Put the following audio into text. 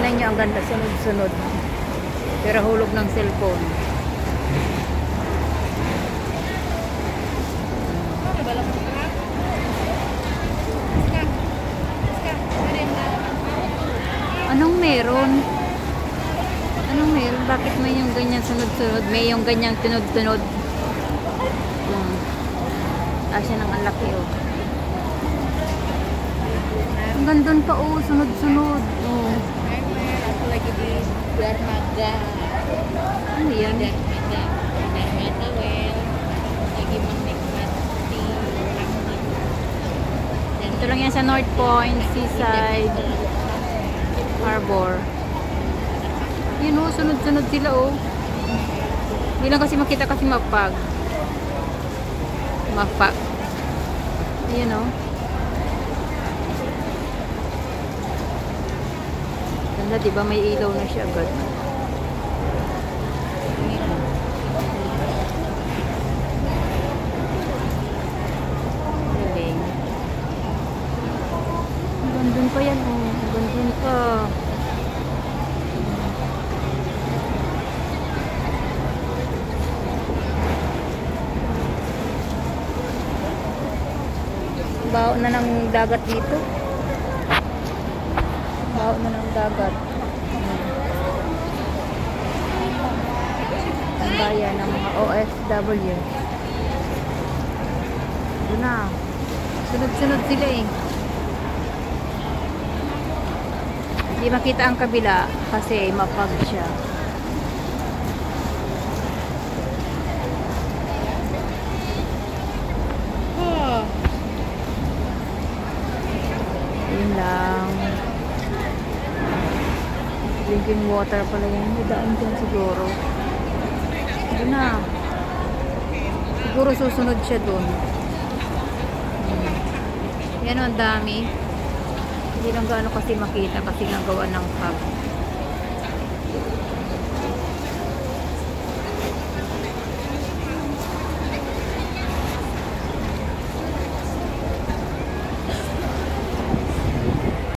Tingnan nyo, ang ganda, sunod-sunod. Pero hulog ng cellphone. Anong meron? Anong meron? Bakit may yung ganyan sunod-sunod? May yung ganyang tunod-tunod. Asya ng ang laki, oh. Ang gandun pa, oh. Sunod-sunod. Oh. Ako lagi di Darmaga. Ano yan? Darmaga, well. Lagi magnikmati. Ito lang yan sa North Point, Seaside, Harbor. Yun, oh. Sunod-sunod sila, oh. Hindi lang kasi makita kasi mapag. Ayan, oh. Ganda, diba? May ilaw na siya agad. Galing. Gandun pa yan, oh. Gandun pa. Baho na ng dagat dito. Baho na ng dagat. Ang bayan ng mga OFW. Doon na. Sunod-sunod sila eh. Hindi makita ang kabila kasi mapag siya. Yun lang. Drinking water pala yan. May daan dyan siguro. Doon na. Siguro susunod siya doon. Yan, ang dami. Hindi lang gaano kasi makita kasi nagawa ng pub.